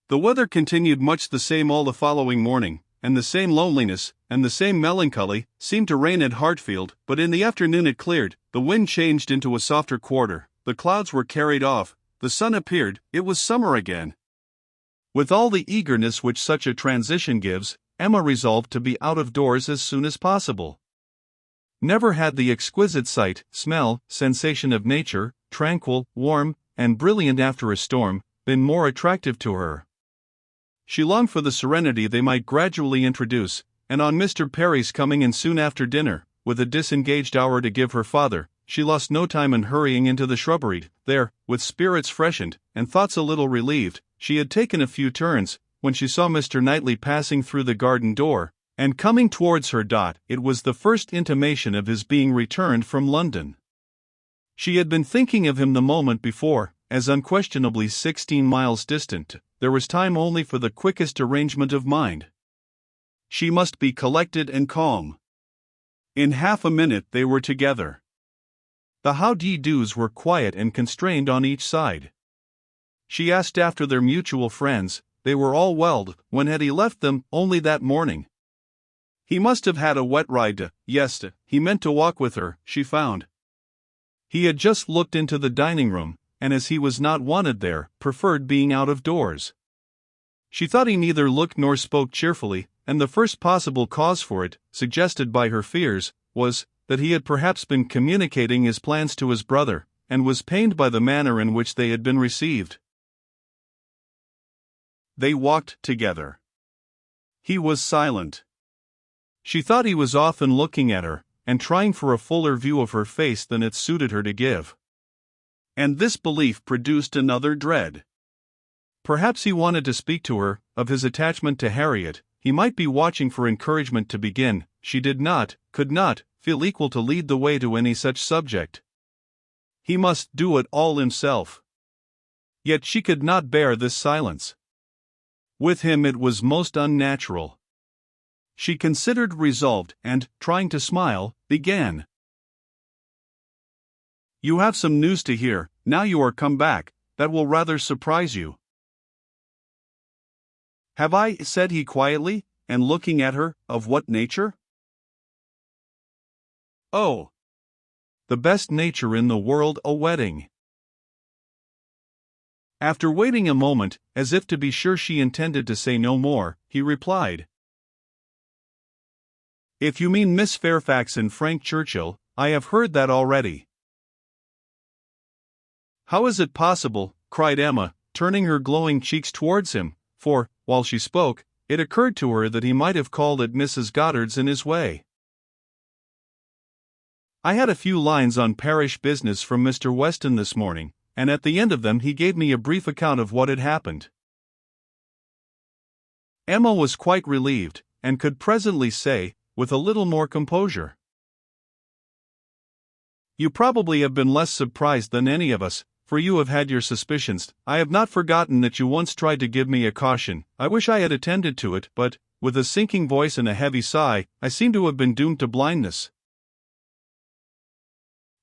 The weather continued much the same all the following morning, and the same loneliness, and the same melancholy, seemed to reign at Hartfield, but in the afternoon it cleared, the wind changed into a softer quarter, the clouds were carried off, the sun appeared, it was summer again. With all the eagerness which such a transition gives, Emma resolved to be out of doors as soon as possible. Never had the exquisite sight, smell, sensation of nature, tranquil, warm, and brilliant after a storm, been more attractive to her. She longed for the serenity they might gradually introduce, and on Mr. Perry's coming in soon after dinner, with a disengaged hour to give her father, she lost no time in hurrying into the shrubbery. There, with spirits freshened, and thoughts a little relieved, she had taken a few turns, when she saw Mr. Knightley passing through the garden door, and coming towards her. It was the first intimation of his being returned from London. She had been thinking of him the moment before, as unquestionably 16 miles distant. There was time only for the quickest arrangement of mind. She must be collected and calm. In half a minute they were together. The how-d'ye-do's were quiet and constrained on each side. She asked after their mutual friends. They were all well. When had he left them? Only that morning. He must have had a wet ride. Yes, he meant to walk with her, she found. He had just looked into the dining room, and as he was not wanted there, preferred being out of doors. She thought he neither looked nor spoke cheerfully, and the first possible cause for it, suggested by her fears, was that he had perhaps been communicating his plans to his brother, and was pained by the manner in which they had been received. They walked together. He was silent. She thought he was often looking at her, and trying for a fuller view of her face than it suited her to give. And this belief produced another dread. Perhaps he wanted to speak to her, of his attachment to Harriet. He might be watching for encouragement to begin. She did not, could not, feel equal to lead the way to any such subject. He must do it all himself. Yet she could not bear this silence. With him it was most unnatural. She considered, resolved, and, trying to smile, began. "You have some news to hear, now you are come back, that will rather surprise you." "Have I?" said he quietly, and looking at her. "Of what nature?" "Oh, the best nature in the world, a wedding." After waiting a moment, as if to be sure she intended to say no more, he replied, "If you mean Miss Fairfax and Frank Churchill, I have heard that already." "How is it possible?" cried Emma, turning her glowing cheeks towards him, for, while she spoke, it occurred to her that he might have called at Mrs. Goddard's in his way. "I had a few lines on parish business from Mr. Weston this morning, and at the end of them he gave me a brief account of what had happened." Emma was quite relieved, and could presently say, with a little more composure, "You probably have been less surprised than any of us, for you have had your suspicions. I have not forgotten that you once tried to give me a caution. I wish I had attended to it, but," with a sinking voice and a heavy sigh, "I seem to have been doomed to blindness."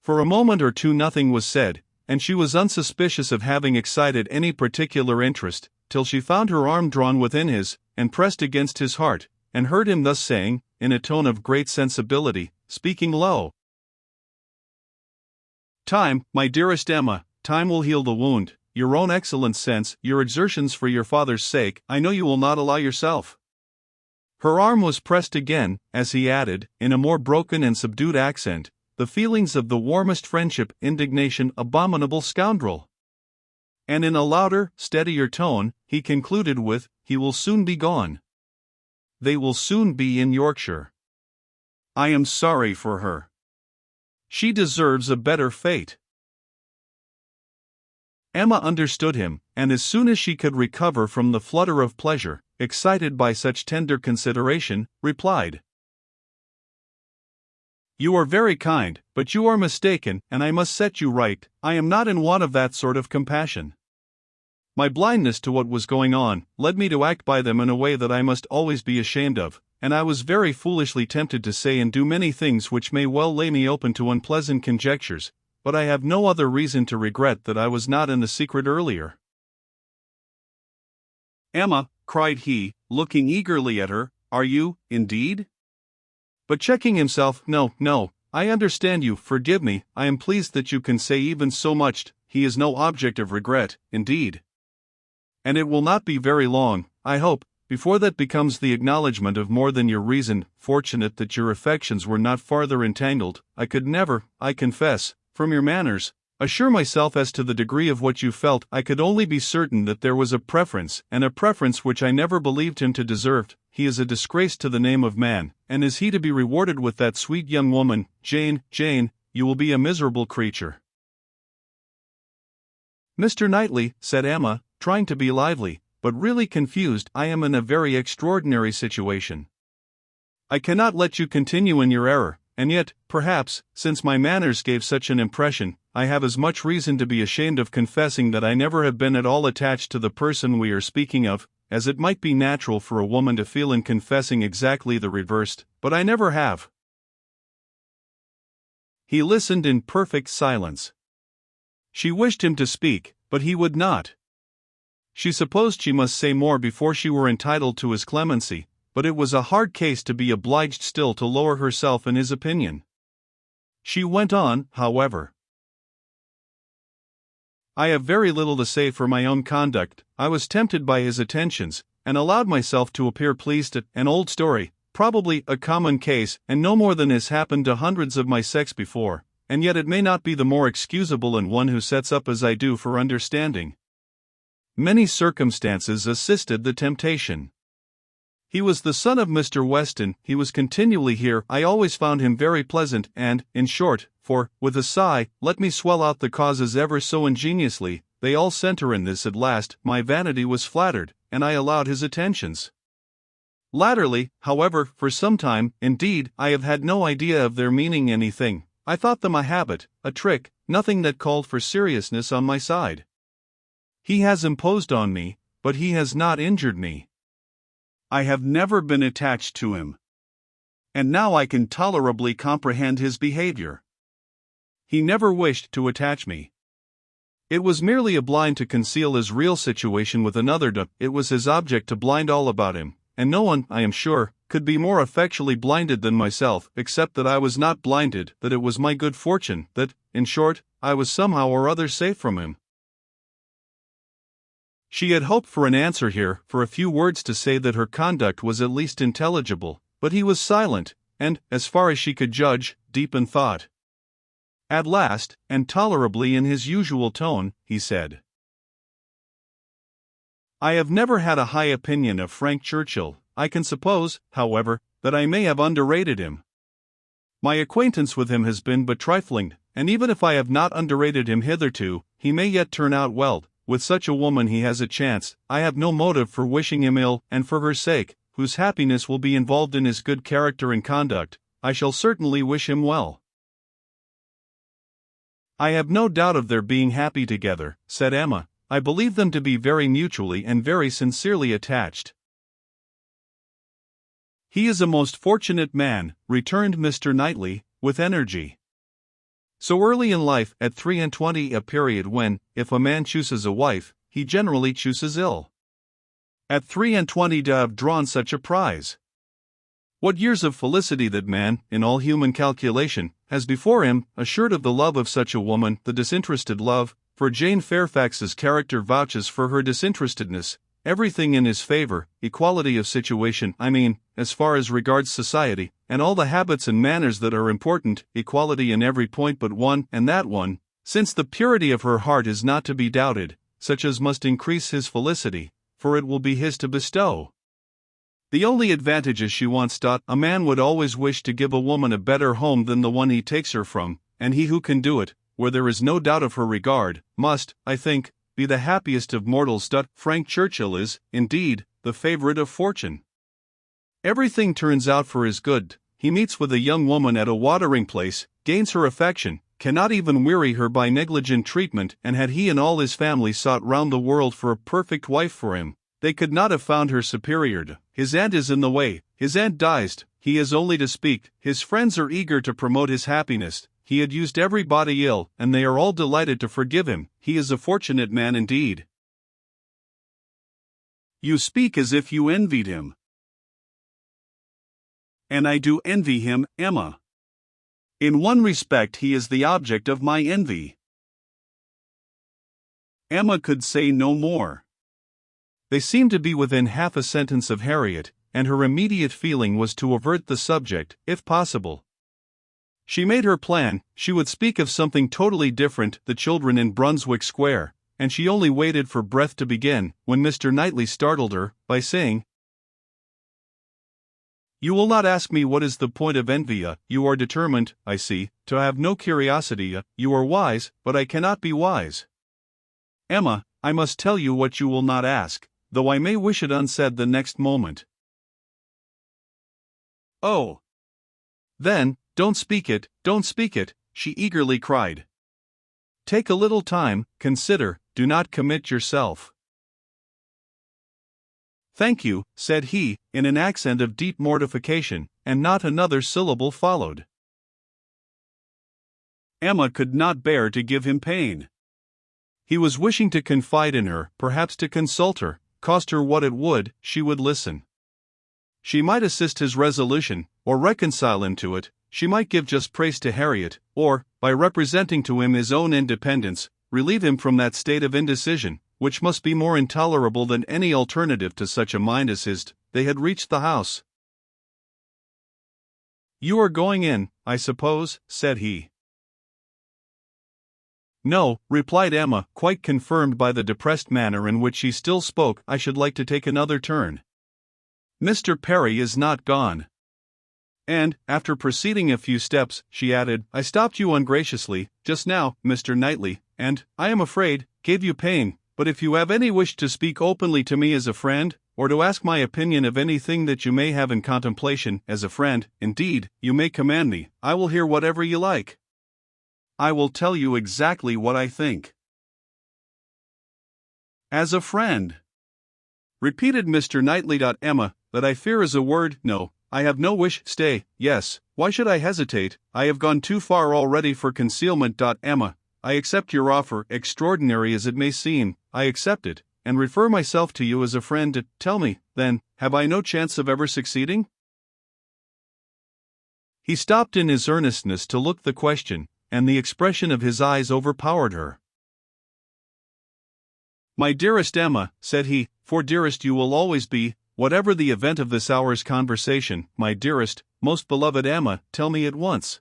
For a moment or two nothing was said, and she was unsuspicious of having excited any particular interest, till she found her arm drawn within his, and pressed against his heart, and heard him thus saying, in a tone of great sensibility, speaking low, "Time, my dearest Emma, time will heal the wound. Your own excellent sense, your exertions for your father's sake, I know you will not allow yourself." Her arm was pressed again, as he added, in a more broken and subdued accent, "The feelings of the warmest friendship, indignation, abominable scoundrel." And in a louder, steadier tone, he concluded with, "He will soon be gone. They will soon be in Yorkshire. I am sorry for her. She deserves a better fate." Emma understood him, and as soon as she could recover from the flutter of pleasure, excited by such tender consideration, replied, "You are very kind, but you are mistaken, and I must set you right. I am not in want of that sort of compassion. My blindness to what was going on led me to act by them in a way that I must always be ashamed of, and I was very foolishly tempted to say and do many things which may well lay me open to unpleasant conjectures, but I have no other reason to regret that I was not in the secret earlier." Emma, cried he, looking eagerly at her, are you, indeed? But checking himself, no, I understand you, forgive me, I am pleased that you can say even so much, he is no object of regret, indeed. And it will not be very long, I hope, before that becomes the acknowledgment of more than your reason. Fortunate that your affections were not farther entangled. I could never, I confess, from your manners, assure myself as to the degree of what you felt. I could only be certain that there was a preference, and a preference which I never believed him to deserve. He is a disgrace to the name of man, and is he to be rewarded with that sweet young woman? Jane, you will be a miserable creature. Mr. Knightley, said Emma, trying to be lively, but really confused, I am in a very extraordinary situation. I cannot let you continue in your error, and yet, perhaps, since my manners gave such an impression, I have as much reason to be ashamed of confessing that I never have been at all attached to the person we are speaking of, as it might be natural for a woman to feel in confessing exactly the reverse, but I never have. He listened in perfect silence. She wished him to speak, but he would not. She supposed she must say more before she were entitled to his clemency, but it was a hard case to be obliged still to lower herself in his opinion. She went on, however. I have very little to say for my own conduct. I was tempted by his attentions, and allowed myself to appear pleased at an old story, probably a common case, and no more than has happened to hundreds of my sex before, and yet it may not be the more excusable in one who sets up as I do for understanding. Many circumstances assisted the temptation. He was the son of Mr. Weston, he was continually here, I always found him very pleasant, and, in short, for, with a sigh, let me swell out the causes ever so ingeniously, they all centre in this at last, my vanity was flattered, and I allowed his attentions. Latterly, however, for some time, indeed, I have had no idea of their meaning anything, I thought them a habit, a trick, nothing that called for seriousness on my side. He has imposed on me, but he has not injured me. I have never been attached to him. And now I can tolerably comprehend his behavior. He never wished to attach me. It was merely a blind to conceal his real situation with another. It was his object to blind all about him, and no one, I am sure, could be more effectually blinded than myself, except that I was not blinded, that it was my good fortune, that, in short, I was somehow or other safe from him. She had hoped for an answer here, for a few words to say that her conduct was at least intelligible, but he was silent, and, as far as she could judge, deep in thought. At last, and tolerably in his usual tone, he said, I have never had a high opinion of Frank Churchill. I can suppose, however, that I may have underrated him. My acquaintance with him has been but trifling, and even if I have not underrated him hitherto, he may yet turn out well. With such a woman he has a chance. I have no motive for wishing him ill, and for her sake, whose happiness will be involved in his good character and conduct, I shall certainly wish him well. I have no doubt of their being happy together, said Emma. I believe them to be very mutually and very sincerely attached. He is a most fortunate man, returned Mr. Knightley, with energy. So early in life, at 23, a period when, if a man chooses a wife, he generally chooses ill. At 23 to have drawn such a prize. What years of felicity that man, in all human calculation, has before him, assured of the love of such a woman, the disinterested love, for Jane Fairfax's character vouches for her disinterestedness, everything in his favor, equality of situation, I mean, as far as regards society, and all the habits and manners that are important, equality in every point but one, and that one, since the purity of her heart is not to be doubted, such as must increase his felicity, for it will be his to bestow. The only advantages she wants. A man would always wish to give a woman a better home than the one he takes her from, and he who can do it, where there is no doubt of her regard, must, I think, be the happiest of mortals. Frank Churchill is, indeed, the favorite of fortune. Everything turns out for his good. He meets with a young woman at a watering place, gains her affection, cannot even weary her by negligent treatment, and had he and all his family sought round the world for a perfect wife for him, they could not have found her superior. His aunt is in the way, his aunt dies, he has only to speak, his friends are eager to promote his happiness, he had used everybody ill, and they are all delighted to forgive him. He is a fortunate man indeed. You speak as if you envied him. And I do envy him, Emma. In one respect he is the object of my envy. Emma could say no more. They seemed to be within half a sentence of Harriet, and her immediate feeling was to avert the subject, if possible. She made her plan. She would speak of something totally different, the children in Brunswick Square, and she only waited for breath to begin, when Mr. Knightley startled her, by saying, "You will not ask me what is the point of envy. You are determined, I see, to have no curiosity. You are wise, but I cannot be wise. Emma, I must tell you what you will not ask, though I may wish it unsaid the next moment." "Oh! Then, don't speak it, she eagerly cried. "Take a little time, consider, do not commit yourself." "Thank you," said he, in an accent of deep mortification, and not another syllable followed. Emma could not bear to give him pain. He was wishing to confide in her, perhaps to consult her, cost her what it would, she would listen. She might assist his resolution, or reconcile him to it. She might give just praise to Harriet, or, by representing to him his own independence, relieve him from that state of indecision, which must be more intolerable than any alternative to such a mind as his. They had reached the house. "You are going in, I suppose," said he. "No," replied Emma, quite confirmed by the depressed manner in which he still spoke. "I should like to take another turn. Mr. Perry is not gone." And, after proceeding a few steps, she added, "I stopped you ungraciously, just now, Mr. Knightley, and, I am afraid, gave you pain, but if you have any wish to speak openly to me as a friend, or to ask my opinion of anything that you may have in contemplation, as a friend, indeed, you may command me. I will hear whatever you like. I will tell you exactly what I think." "As a friend," repeated Mr. Knightley. "Emma, that I fear is a word. No, I have no wish. Stay, yes, why should I hesitate? I have gone too far already for concealment. Emma, I accept your offer, extraordinary as it may seem. I accept it, and refer myself to you as a friend. Tell me, then, have I no chance of ever succeeding?" He stopped in his earnestness to look the question, and the expression of his eyes overpowered her. "My dearest Emma," said he, "for dearest you will always be, whatever the event of this hour's conversation, my dearest, most beloved Emma, tell me at once.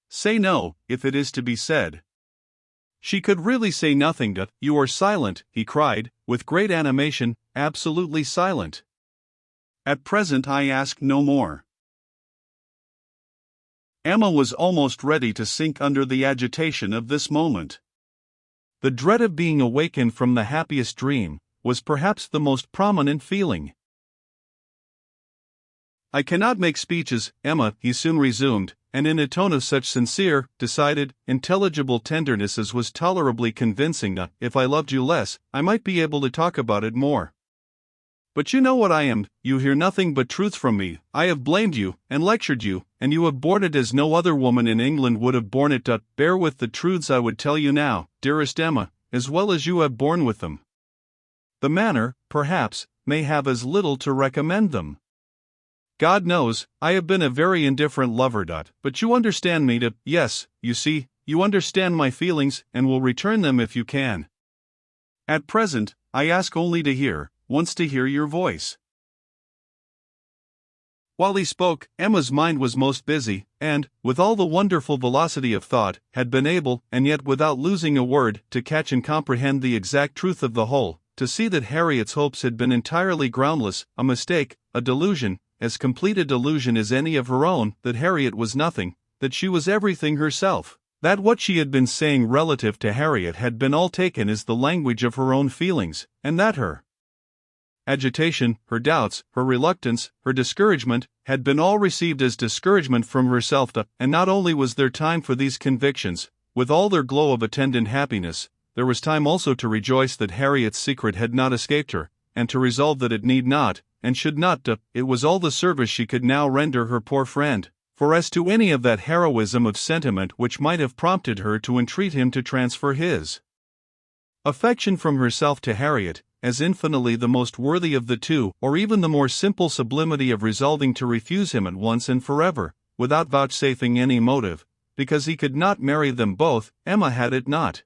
Say no, if it is to be said." She could really say nothing. "You are silent," he cried, with great animation, "absolutely silent. At present I ask no more." Emma was almost ready to sink under the agitation of this moment. The dread of being awakened from the happiest dream was perhaps the most prominent feeling. "I cannot make speeches, Emma," he soon resumed, and in a tone of such sincere, decided, intelligible tenderness as was tolerably convincing. "If I loved you less, I might be able to talk about it more. But you know what I am, you hear nothing but truth from me. I have blamed you, and lectured you, and you have borne it as no other woman in England would have borne it. Bear with the truths I would tell you now, dearest Emma, as well as you have borne with them. The manner, perhaps, may have as little to recommend them. God knows, I have been a very indifferent lover. But you understand me. Yes, you see, you understand my feelings, and will return them if you can. At present, I ask only to hear, once to hear your voice." While he spoke, Emma's mind was most busy, and, with all the wonderful velocity of thought, had been able, and yet without losing a word, to catch and comprehend the exact truth of the whole, to see that Harriet's hopes had been entirely groundless, a mistake, a delusion, as complete a delusion as any of her own, that Harriet was nothing, that she was everything herself, that what she had been saying relative to Harriet had been all taken as the language of her own feelings, and that her agitation, her doubts, her reluctance, her discouragement, had been all received as discouragement from herself. And not only was there time for these convictions, with all their glow of attendant happiness, there was time also to rejoice that Harriet's secret had not escaped her, and to resolve that it need not, and should not. It was all the service she could now render her poor friend, for as to any of that heroism of sentiment which might have prompted her to entreat him to transfer his affection from herself to Harriet, as infinitely the most worthy of the two, or even the more simple sublimity of resolving to refuse him at once and forever, without vouchsafing any motive, because he could not marry them both. Emma had it not.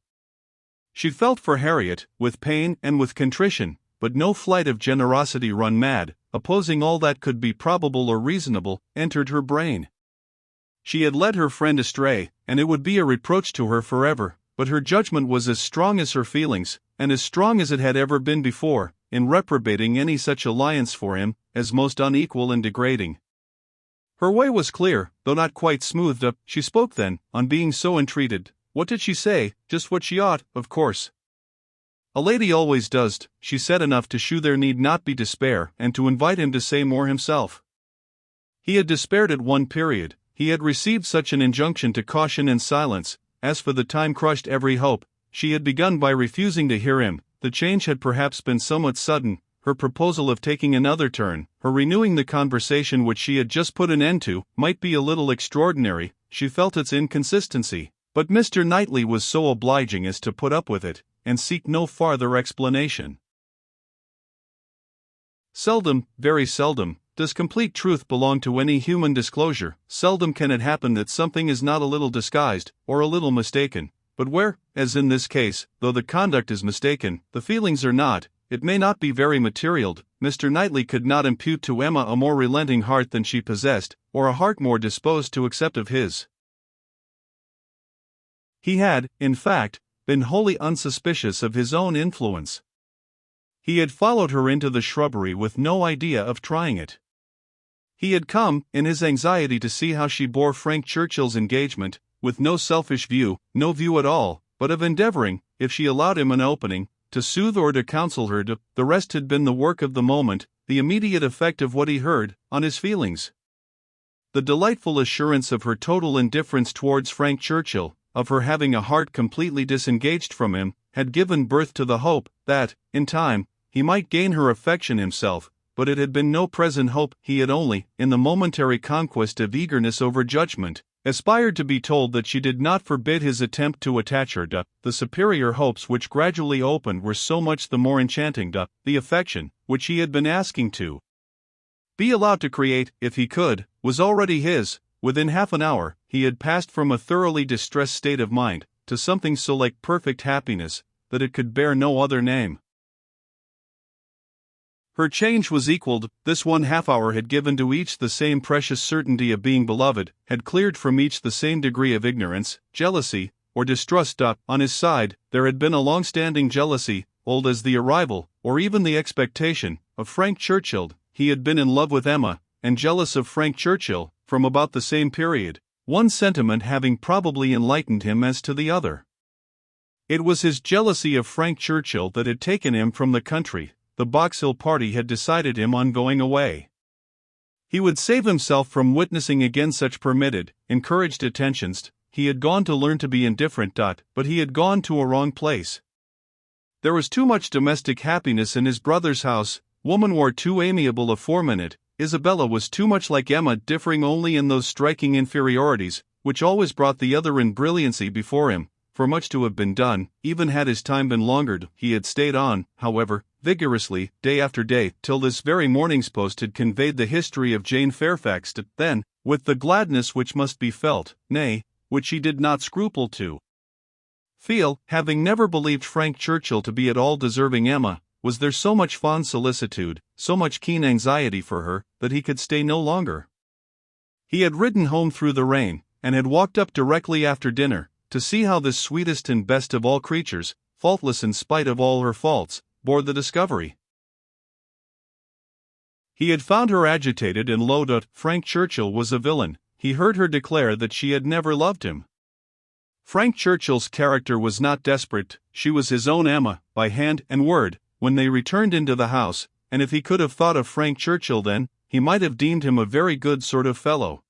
She felt for Harriet, with pain and with contrition, but no flight of generosity run mad, opposing all that could be probable or reasonable, entered her brain. She had led her friend astray, and it would be a reproach to her forever, but her judgment was as strong as her feelings, and as strong as it had ever been before, in reprobating any such alliance for him, as most unequal and degrading. Her way was clear, though not quite smoothed up. She spoke then, on being so entreated. What did she say? Just what she ought, of course. A lady always does. She said enough to shew there need not be despair, and to invite him to say more himself. He had despaired at one period. He had received such an injunction to caution and silence, as for the time crushed every hope. She had begun by refusing to hear him. The change had perhaps been somewhat sudden. Her proposal of taking another turn, her renewing the conversation which she had just put an end to, might be a little extraordinary. She felt its inconsistency, but Mr. Knightley was so obliging as to put up with it, and seek no farther explanation. Seldom, very seldom, does complete truth belong to any human disclosure. Seldom can it happen that something is not a little disguised, or a little mistaken. But where, as in this case, though the conduct is mistaken, the feelings are not, it may not be very material. Mr. Knightley could not impute to Emma a more relenting heart than she possessed, or a heart more disposed to accept of his. He had, in fact, been wholly unsuspicious of his own influence. He had followed her into the shrubbery with no idea of trying it. He had come, in his anxiety to see how she bore Frank Churchill's engagement, with no selfish view, no view at all, but of endeavoring, if she allowed him an opening, to soothe or to counsel her. The rest had been the work of the moment, the immediate effect of what he heard, on his feelings. The delightful assurance of her total indifference towards Frank Churchill, of her having a heart completely disengaged from him, had given birth to the hope that, in time, he might gain her affection himself, but it had been no present hope. He had only, in the momentary conquest of eagerness over judgment, aspired to be told that she did not forbid his attempt to attach her. The superior hopes which gradually opened were so much the more enchanting. The affection, which he had been asking to be allowed to create, if he could, was already his. Within half an hour, he had passed from a thoroughly distressed state of mind, to something so like perfect happiness, that it could bear no other name. Her change was equaled. This 1/2 hour had given to each the same precious certainty of being beloved, had cleared from each the same degree of ignorance, jealousy, or distrust. On his side, there had been a long-standing jealousy, old as the arrival, or even the expectation, of Frank Churchill. He had been in love with Emma, and jealous of Frank Churchill, from about the same period, one sentiment having probably enlightened him as to the other. It was his jealousy of Frank Churchill that had taken him from the country. The Box Hill party had decided him on going away. He would save himself from witnessing again such permitted, encouraged attentions. He had gone to learn to be indifferent. But he had gone to a wrong place. There was too much domestic happiness in his brother's house. Woman wore too amiable a form in it. Isabella was too much like Emma, differing only in those striking inferiorities, which always brought the other in brilliancy before him. For much to have been done, even had his time been longer. He had stayed on, however, vigorously, day after day, till this very morning's post had conveyed the history of Jane Fairfax. Then, with the gladness which must be felt, nay, which he did not scruple to feel, having never believed Frank Churchill to be at all deserving Emma, was there so much fond solicitude, so much keen anxiety for her, that he could stay no longer. He had ridden home through the rain, and had walked up directly after dinner, to see how this sweetest and best of all creatures, faultless in spite of all her faults, bore the discovery. He had found her agitated and low. Frank Churchill was a villain. He heard her declare that she had never loved him. Frank Churchill's character was not desperate. She was his own Emma, by hand and word, when they returned into the house, and if he could have thought of Frank Churchill then, he might have deemed him a very good sort of fellow.